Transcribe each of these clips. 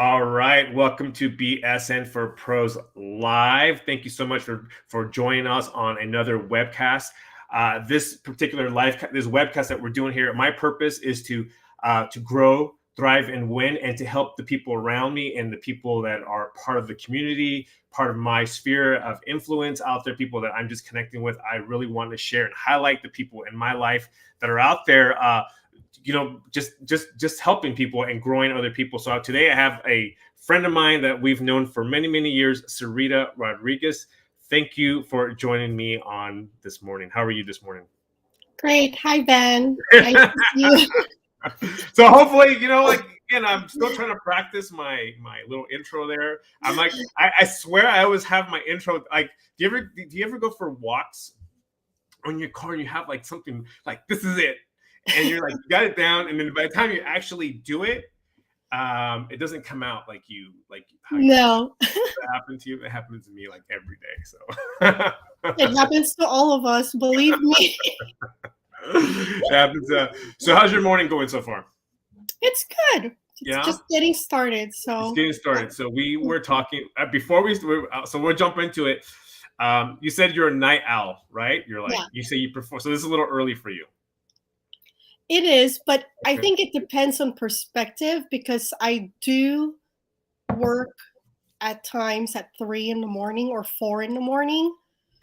All right, welcome to BSN for Pros Live. Thank you so much for joining us on another webcast. This particular this webcast that we're doing here, my purpose is to grow, thrive, and win, and to help the people around me and the people that are part of the community, part of my sphere of influence out there, people that I'm just connecting with. I really want to share and highlight the people in my life that are out there. Just helping people and growing other people. So today I have a friend of mine that we've known for many, many years, Sarita Rodriguez. Thank you for joining me on this morning. How are you this morning? Great. Hi, Ben. Nice to see you. So hopefully, again, I'm still trying to practice my little intro there. I'm like, I swear I always have my intro. Like, do you ever go for walks on your car and you have like something like, this is it? And you're like, you got it down, and then by the time you actually do it, it doesn't come out like how no. That happened to you. It happens to me like every day. So It happens to all of us, believe me. It happens. So how's your morning going so far? It's good. It's just getting started. So it's getting started. So we were talking before so we'll jump into it. You said you're a night owl, right? You're like, you say you prefer. So this is a little early for you. It is, but I think it depends on perspective, because I do work at times at 3 in the morning or 4 in the morning.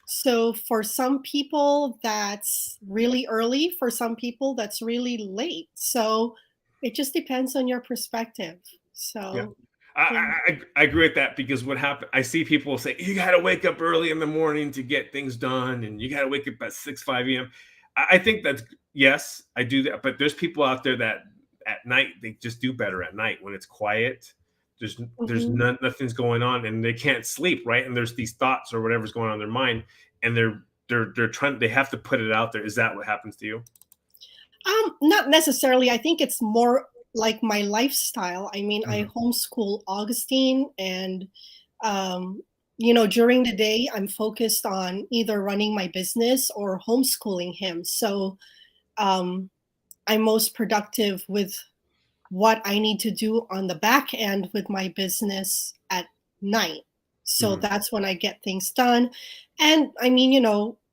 So for some people, that's really early. For some people, that's really late. So it just depends on your perspective. So I agree with that, because what happened, I see people say, you got to wake up early in the morning to get things done, and you got to wake up at 5 a.m. I think that's, yes, I do that. But there's people out there that at night, they just do better at night when it's quiet. There's nothing's going on, and they can't sleep, right? And there's these thoughts or whatever's going on in their mind, and they have to put it out there. Is that what happens to you? Not necessarily. I think it's more like my lifestyle. I mean, I homeschool Augustine, and during the day, I'm focused on either running my business or homeschooling him. So I'm most productive with what I need to do on the back end with my business at night. So that's when I get things done. And I mean,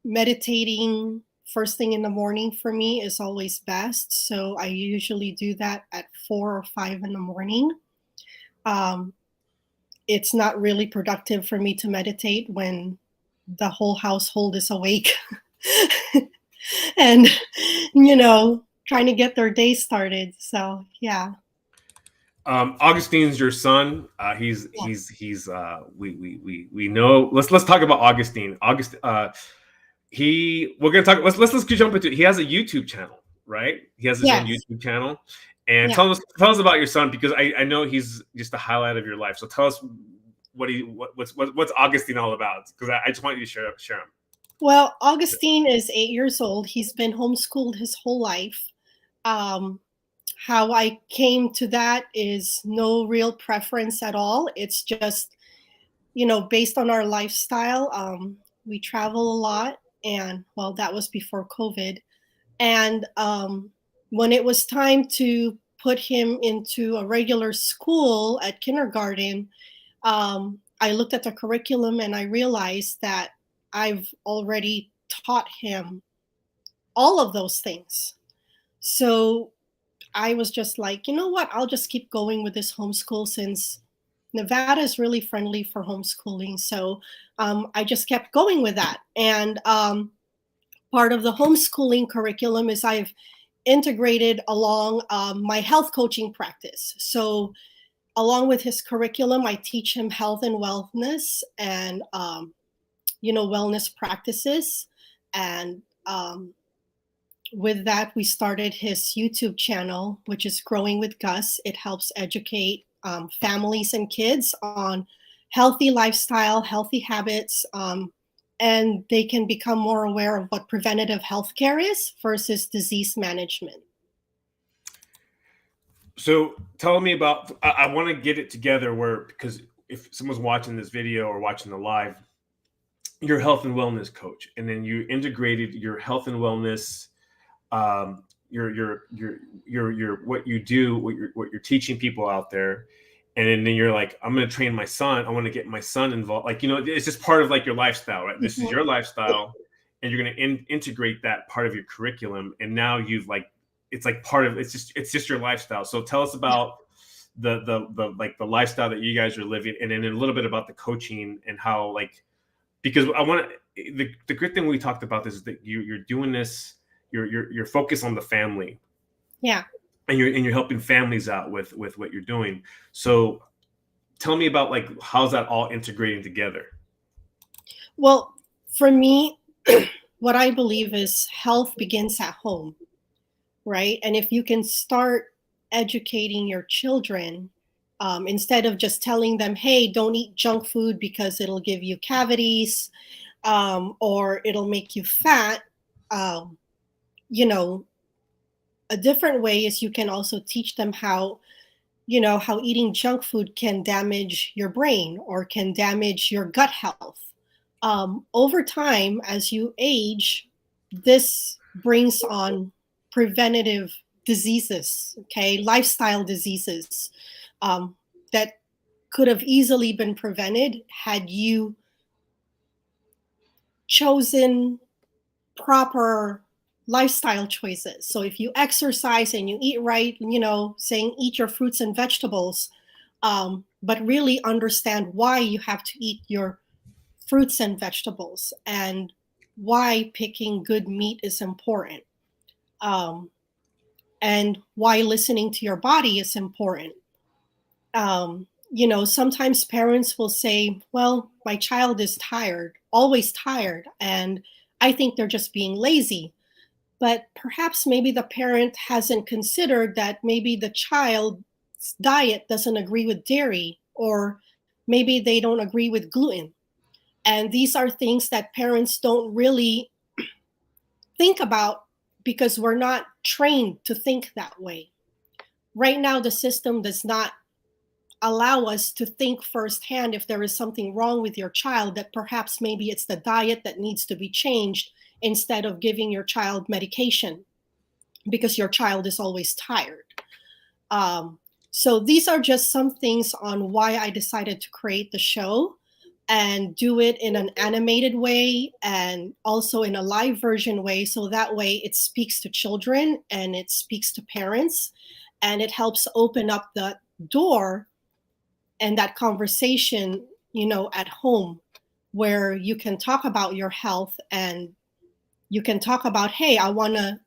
meditating first thing in the morning for me is always best. So I usually do that at 4 or 5 in the morning. It's not really productive for me to meditate when the whole household is awake and, trying to get their day started. So, yeah. Augustine's your son. We know. Let's talk about Augustine. We're gonna talk. Let's jump into it. He has a YouTube channel, right? He has his own YouTube channel. And tell us about your son, because I know he's just the highlight of your life. So tell us what's Augustine all about, because I just want you to share him. Well, Augustine is 8 years old. He's been homeschooled his whole life. How I came to that is no real preference at all. It's just, based on our lifestyle. We travel a lot, and well, that was before COVID. And when it was time to put him into a regular school at kindergarten, I looked at the curriculum and I realized that I've already taught him all of those things. So I was just like, you know what, I'll just keep going with this homeschool, since Nevada is really friendly for homeschooling. So I just kept going with that. And part of the homeschooling curriculum is I've integrated along my health coaching practice. So along with his curriculum, I teach him health and wellness and, wellness practices. And with that, we started his YouTube channel, which is Growing With Gus. It helps educate families and kids on healthy lifestyle, healthy habits, and they can become more aware of what preventative healthcare is versus disease management. So tell me about, I want to get it together because if someone's watching this video or watching the live, you're a health and wellness coach, and then you integrated your health and wellness, your what you do, what you're teaching people out there, and then you're like, I'm going to train my son. I want to get my son involved. Like, it's just part of like your lifestyle, right? This is your lifestyle, and you're going to integrate that part of your curriculum. And now you've like, it's like part of, it's just your lifestyle. So tell us about the lifestyle that you guys are living, and then a little bit about the coaching and how, like, because I want to, the good thing we talked about this is that you're doing this, you're focused on the family. Yeah. And you're helping families out with what you're doing. So tell me about, like, how's that all integrating together? Well, for me, what I believe is health begins at home, right? And if you can start educating your children, instead of just telling them, hey, don't eat junk food because it'll give you cavities, or it'll make you fat, you know, a different way is you can also teach them how eating junk food can damage your brain or can damage your gut health. Over time, as you age, this brings on preventative diseases, okay, lifestyle diseases, that could have easily been prevented had you chosen proper lifestyle choices. So if you exercise and you eat right, saying eat your fruits and vegetables, but really understand why you have to eat your fruits and vegetables and why picking good meat is important, and why listening to your body is important. Sometimes parents will say, well, my child is tired, always tired, and I think they're just being lazy. But perhaps maybe the parent hasn't considered that maybe the child's diet doesn't agree with dairy, or maybe they don't agree with gluten. And these are things that parents don't really think about because we're not trained to think that way. Right now, the system does not allow us to think firsthand if there is something wrong with your child, that perhaps maybe it's the diet that needs to be changed instead of giving your child medication because your child is always tired. So these are just some things on why I decided to create the show and do it in an animated way and also in a live version way. So that way it speaks to children and it speaks to parents, and it helps open up the door and that conversation, at home, where you can talk about your health and you can talk about, hey, I want to,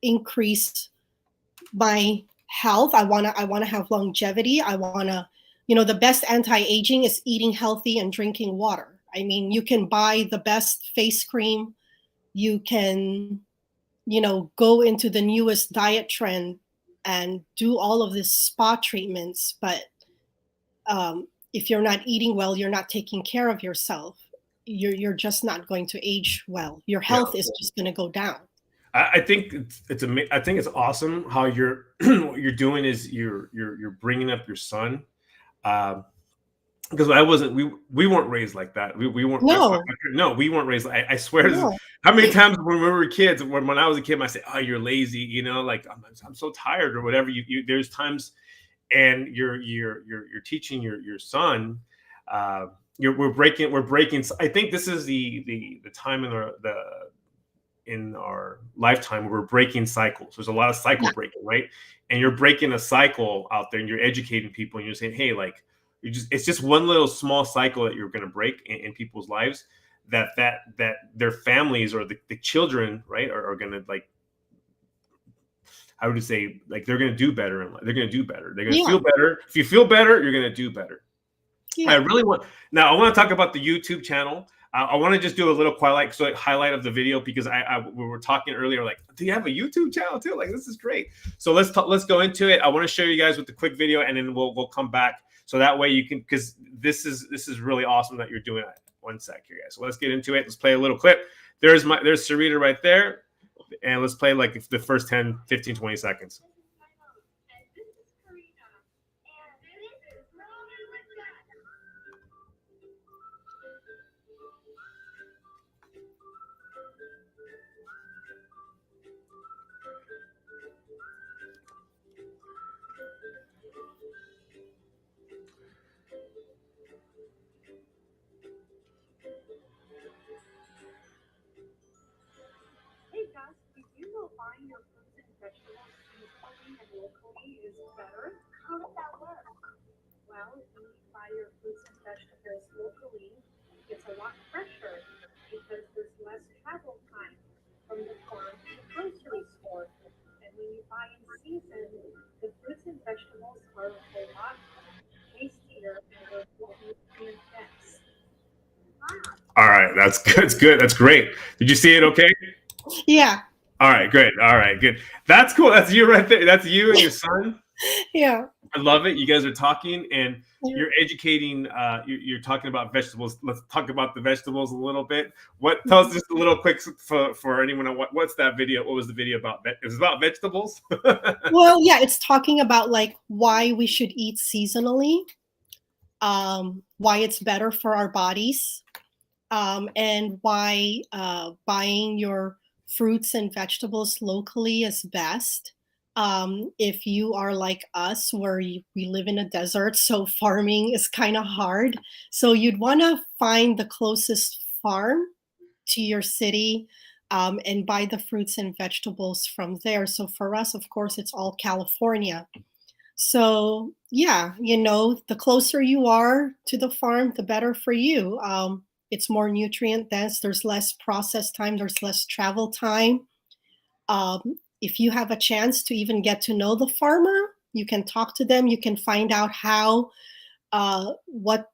increase my health. I want to have longevity. I want to, the best anti-aging is eating healthy and drinking water. I mean, you can buy the best face cream. You can, go into the newest diet trend and do all of this spa treatments. But if you're not eating well, you're not taking care of yourself, you're just not going to age well. Your health is just going to go down. I think I think it's awesome how you're what you're doing is you're bringing up your son, because we weren't raised like that. We weren't. No, we weren't raised. I swear. No. How many times when we were kids, when I was a kid, I say, "Oh, you're lazy," like I'm so tired or whatever. There's times, and you're teaching your son. We're breaking. I think this is the time in our lifetime where we're breaking cycles. There's a lot of cycle breaking, right? And you're breaking a cycle out there, and you're educating people, and you're saying, hey, like, it's just one little small cycle that you're going to break in people's lives, that their families or the children, right, are going to, like, I would say, like, they're going to do better in life. They're going to do better. They're going to feel better. If you feel better, you're going to do better. Yeah. I want to talk about the YouTube channel. I want to just do a little highlight of the video, because we were talking earlier, like, do you have a YouTube channel too? Like, this is great. So let's go into it. I want to show you guys with the quick video, and then we'll come back. So that way you can, because this is really awesome that you're doing it. One sec here, guys. So let's get into it. Let's play a little clip. There's Sarita right there. And let's play like the first 10, 15, 20 seconds. vegetables seasonally and locally is better? How does that work? Well, when you buy your fruits and vegetables locally, it's a lot fresher because there's less travel time from the farm to the grocery store. And when you buy in season, the fruits and vegetables are a lot tastier and they're more nutrient dense. Wow. All right, that's good. That's good. That's great. Did you see it? Okay. Yeah. All right, great. All right, good. That's cool. That's you right there. That's you and your son. Yeah. I love it. You guys are talking and Yeah. you're educating. You're talking about vegetables. Let's talk about the vegetables a little bit. What? Tell us just a little quick for anyone. What's that video? What was the video about? It was about vegetables. Well, yeah, it's talking about like why we should eat seasonally, why it's better for our bodies, and why buying your fruits and vegetables locally is best. If you are like us, where we live in a desert, so farming is kind of hard. So you'd want to find the closest farm to your city, and buy the fruits and vegetables from there. So for us, of course, it's all California. So yeah, the closer you are to the farm, the better for you. It's more nutrient dense. There's less process time. There's less travel time. If you have a chance to even get to know the farmer, you can talk to them. You can find out how, what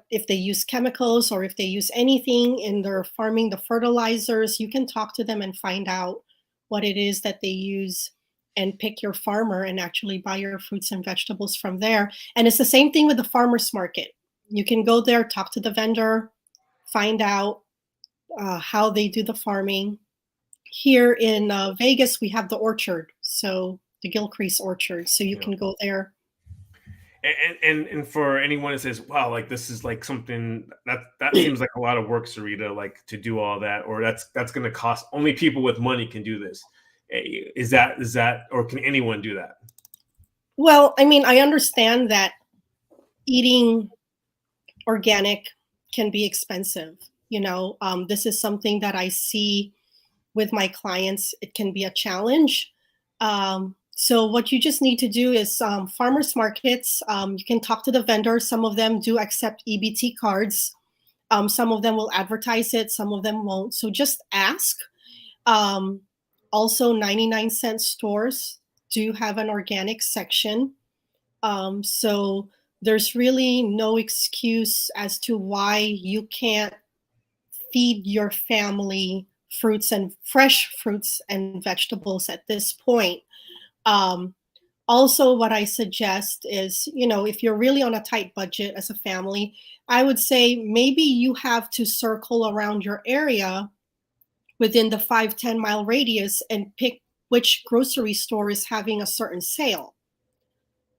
if they use chemicals or if they use anything in their farming, the fertilizers. You can talk to them and find out what it is that they use and pick your farmer and actually buy your fruits and vegetables from there. And it's the same thing with the farmers market. You can go there, talk to the vendor, find out how they do the farming. Here in Vegas, we have the orchard, so the Gilcrease orchard. So you can go there. And for anyone that says, wow, like this is like something that seems like a lot of work, Sarita, like to do all that, or that's going to cost, only people with money can do this. Is that, or can anyone do that? Well, I mean, I understand that eating organic can be expensive. This is something that I see with my clients. It can be a challenge. So what you just need to do is farmers markets. You can talk to the vendors. Some of them do accept EBT cards. Some of them will advertise it. Some of them won't. So just ask. Also, 99-cent stores do have an organic section. So there's really no excuse as to why you can't feed your family fresh fruits and vegetables at this point. Also, what I suggest is, if you're really on a tight budget as a family, I would say maybe you have to circle around your area within the 5-10 mile radius and pick which grocery store is having a certain sale.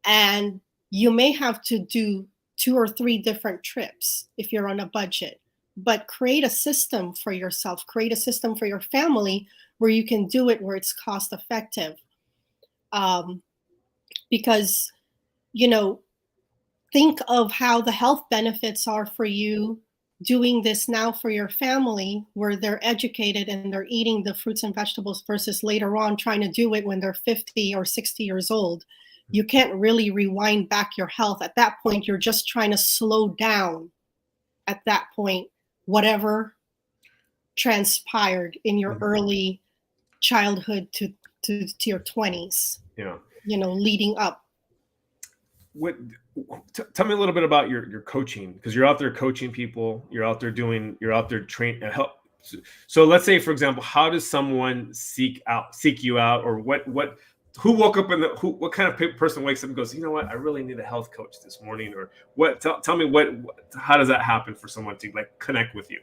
And you may have to do 2 or 3 different trips if you're on a budget, but create a system for yourself, create a system for your family where you can do it where it's cost effective. Because, think of how the health benefits are for you doing this now for your family, where they're educated and they're eating the fruits and vegetables, versus later on trying to do it when they're 50 or 60 years old. You can't really rewind back your health. At that point, you're just trying to slow down at that point, whatever transpired in your early childhood to your 20s, leading up. Tell me a little bit about your coaching, because you're out there coaching people, you're out there train and help. So let's say, for example, how does someone seek you out, or who woke up what kind of person wakes up and goes, you know what, I really need a health coach this morning, or what? Tell me how does that happen for someone to connect with you?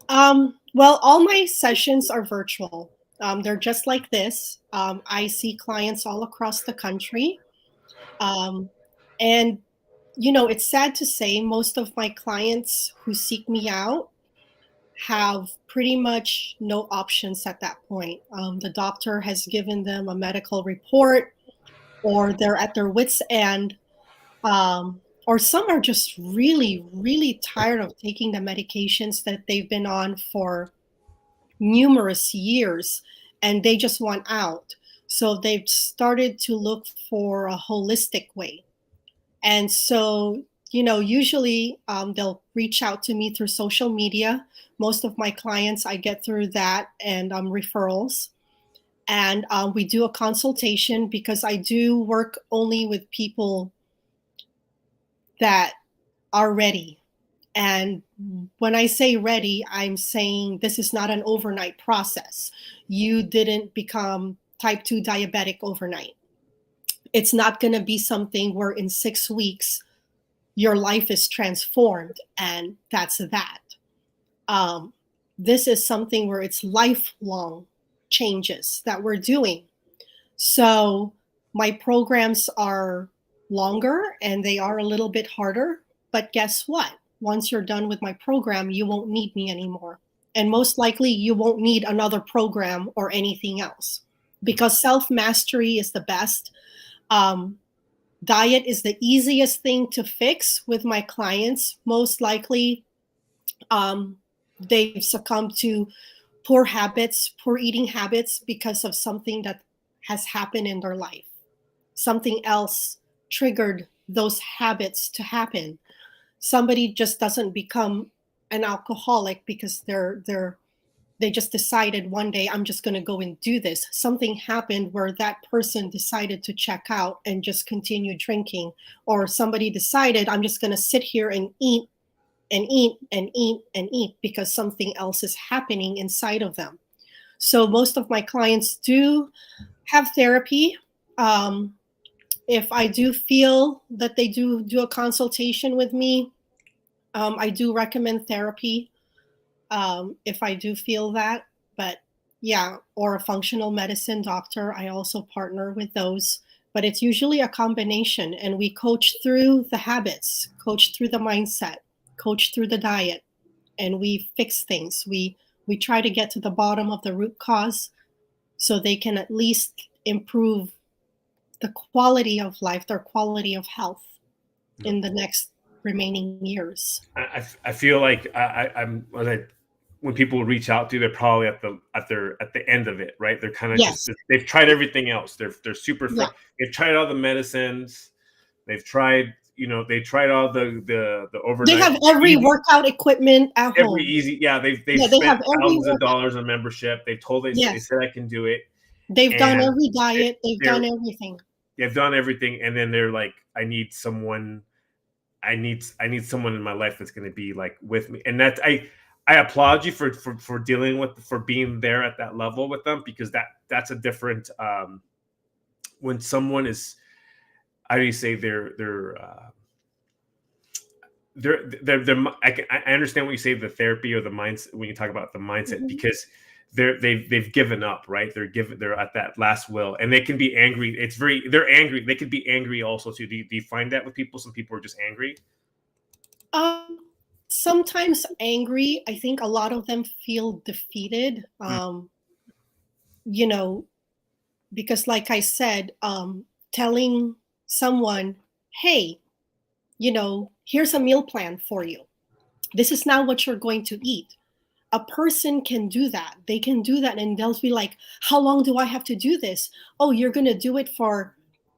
Well, all my sessions are virtual. They're just like this. I see clients all across the country. And, it's sad to say most of my clients who seek me out have pretty much no options at that point. The doctor has given them a medical report, or they're at their wits' end, or some are just really, really tired of taking the medications that they've been on for numerous years, and they just want out. So they've started to look for a holistic way. And so, usually they'll reach out to me through social media. Most of my clients I get through that and referrals. And we do a consultation because I do work only with people that are ready. And when I say ready, I'm saying this is not an overnight process. You didn't become type 2 diabetic overnight. It's not going to be something where in 6 weeks your life is transformed and that's that. This is something where it's lifelong changes that we're doing. So my programs are longer and they are a little bit harder, but guess what? Once you're done with my program, you won't need me anymore. And most likely you won't need another program or anything else because self-mastery is the best. Diet is the easiest thing to fix with my clients. Most likely they've succumbed to poor habits, poor eating habits because of something that has happened in their life. Something else triggered those habits to happen. Somebody just doesn't become an alcoholic because they just decided one day, I'm just going to go and do this. Something happened where that person decided to check out and just continue drinking. Or somebody decided, I'm just going to sit here and eat and eat and eat and eat because something else is happening inside of them. So most of my clients do have therapy. If I do feel that they do a consultation with me, I do recommend therapy if I do feel that. But yeah, or a functional medicine doctor. I also partner with those. But it's usually a combination. And we coach through the habits, coach through the mindset, coach through the diet, and we fix things. We try to get to the bottom of the root cause so they can at least improve the quality of life, their quality of health in the next remaining years. I feel like when people reach out to you, they're probably at the end of it, right? They're kind of just they've tried everything else. They're super they've tried all the medicines. They've tried they tried all the overnight. They have every workout equipment at home. They've spent thousands of dollars on membership. They've told they said I can do it. They've done every diet. They've done everything. They've done everything, and then they're like, I need someone in my life that's going to be like with me. And that's I applaud you for dealing with, for being there at that level with them, because that's a different when someone is, how do you say, I understand what you say, the therapy or the mindset, when you talk about the mindset, because they've given up, right? They're at that last will, and they can be angry. They're angry. They could be angry also too. Do you find that with people? Some people are just angry. Sometimes angry. I think a lot of them feel defeated. Because like I said, telling someone, hey, here's a meal plan for you. This is now what you're going to eat. A person can do that. They can do that, and they'll be like, how long do I have to do this? Oh, you're going to do it for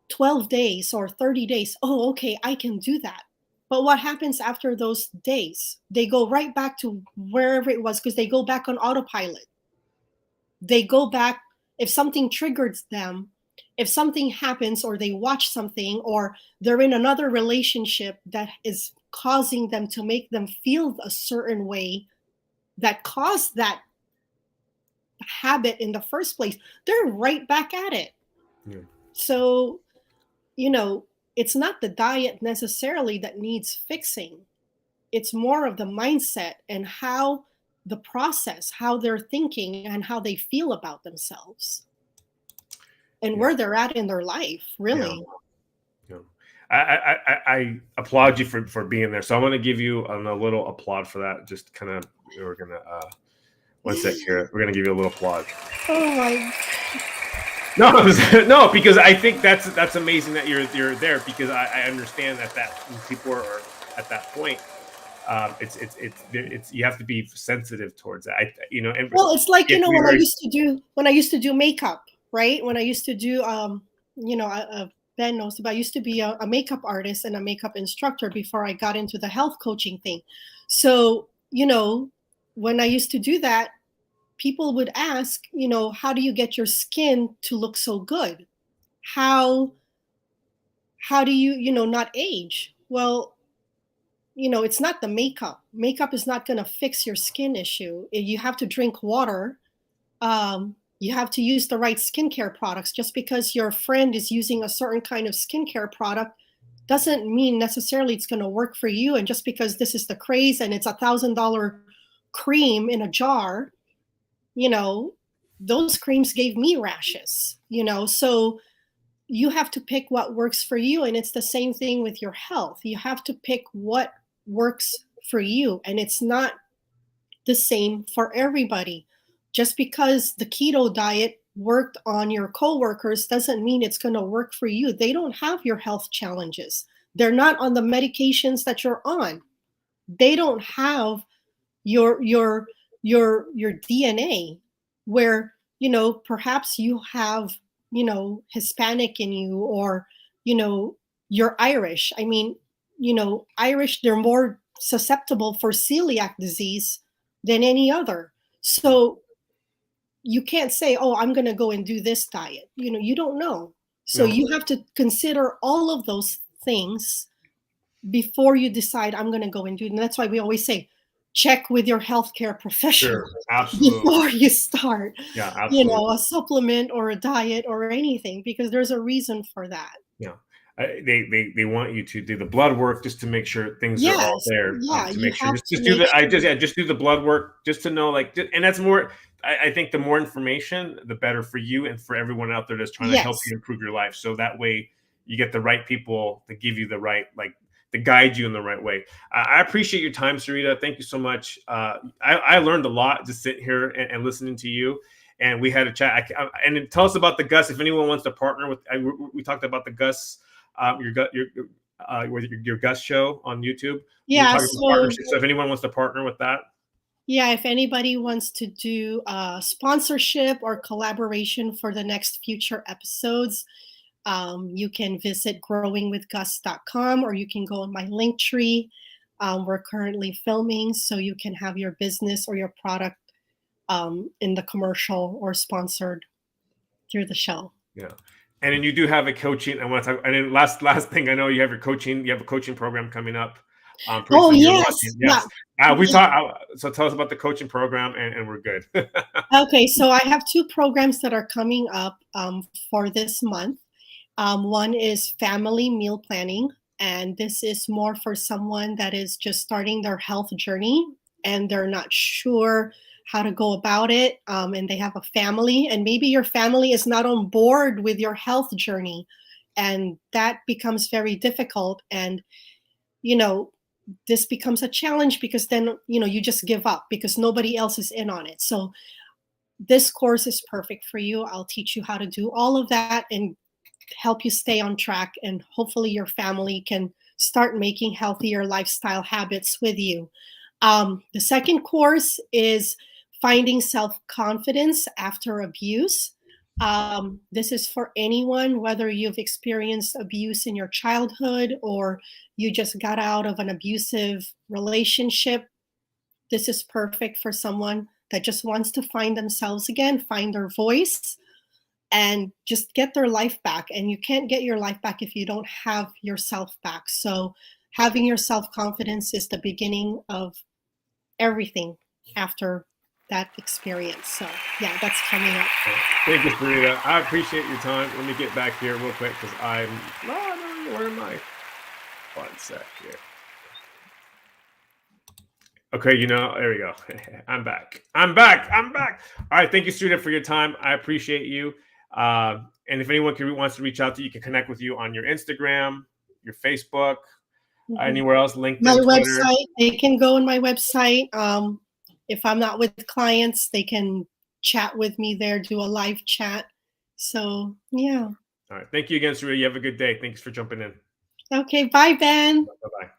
12 days or 30 days. Oh, okay, I can do that. But what happens after those days? They go right back to wherever it was, because they go back on autopilot. They go back, if something triggers them, if something happens, or they watch something, or they're in another relationship that is causing them to make them feel a certain way that caused that habit in the first place, they're right back at it. Yeah. So, it's not the diet necessarily that needs fixing. It's more of the mindset and how the process, how they're thinking and how they feel about themselves and where they're at in their life, really. Yeah. I applaud you for being there. So I'm going to give you a little applaud for that. Just kind of, we're going to, one sec here. We're going to give you a little applaud. Oh my. No, because I think that's amazing that you're there, because I understand that when people are at that point, it's you have to be sensitive towards that. And well, it's like, when I used to do makeup, right? When I used to do, Ben knows about, I used to be a makeup artist and a makeup instructor before I got into the health coaching thing. So, when I used to do that, people would ask, how do you get your skin to look so good? How do you, not age? Well, it's not the makeup. Makeup is not going to fix your skin issue. You have to drink water. You have to use the right skincare products. Just because your friend is using a certain kind of skincare product doesn't mean necessarily it's going to work for you. And just because this is the craze and it's $1,000 cream in a jar, those creams gave me rashes, so you have to pick what works for you. And it's the same thing with your health. You have to pick what works for you. And it's not the same for everybody. Just because the keto diet worked on your coworkers doesn't mean it's going to work for you. They don't have your health challenges. They're not on the medications that you're on. They don't have your DNA, where perhaps you have Hispanic in you, or you're Irish. I mean, Irish, they're more susceptible for celiac disease than any other. So you can't say, oh, I'm going to go and do this diet. You don't know. So No. you have to consider all of those things before you decide I'm going to go and do it. And that's why we always say, check with your healthcare professional. Sure, absolutely. Before you start, Yeah, absolutely. a supplement or a diet or anything, because there's a reason for that. Yeah. They want you to do the blood work just to make sure things are all there. Yeah, To you make sure, have just to do make the just do the blood work just to know, and that's more. I think the more information, the better for you and for everyone out there that's trying to help you improve your life. So that way you get the right people to give you the right, to guide you in the right way. I appreciate your time, Sarita. Thank you so much. I learned a lot just sitting here and listening to you. And we had a chat. And tell us about the Gus. If anyone wants to partner with, we talked about the Gus, your Gus show on YouTube. Yeah. So if anyone wants to partner with that. Yeah, if anybody wants to do sponsorship or collaboration for the next future episodes, you can visit growingwithgus.com, or you can go on my link tree. We're currently filming, so you can have your business or your product in the commercial or sponsored through the show. Yeah. And then you do have a coaching. I want to talk. And then last thing, I know you have your coaching. You have a coaching program coming up. Oh yes. Yes. Yeah. We talk. So tell us about the coaching program, and we're good. Okay. So I have 2 programs that are coming up for this month. One is family meal planning, and this is more for someone that is just starting their health journey and they're not sure how to go about it, and they have a family, and maybe your family is not on board with your health journey, and that becomes very difficult. And this becomes a challenge, because then you just give up because nobody else is in on it. So this course is perfect for you. I'll teach you how to do all of that and help you stay on track, and hopefully your family can start making healthier lifestyle habits with you. The second course is finding self-confidence after abuse. This is for anyone, whether you've experienced abuse in your childhood or you just got out of an abusive relationship. This is perfect for someone that just wants to find themselves again, find their voice, and just get their life back. And you can't get your life back if you don't have yourself back. So having your self-confidence is the beginning of everything after that experience. So yeah, that's coming up. Thank you, Sarita. I appreciate your time. Let me get back here real quick because where am I? 1 sec here. Okay, there we go. I'm back. All right, thank you, Sarita, for your time. I appreciate you. And if anyone wants to reach out to you, can connect with you on your Instagram, your Facebook, anywhere else, LinkedIn, my Twitter. Website. They can go on my website. If I'm not with clients, they can chat with me there, do a live chat. So yeah. All right. Thank you again, Sarita. You have a good day. Thanks for jumping in. Okay. Bye, Ben. Bye-bye.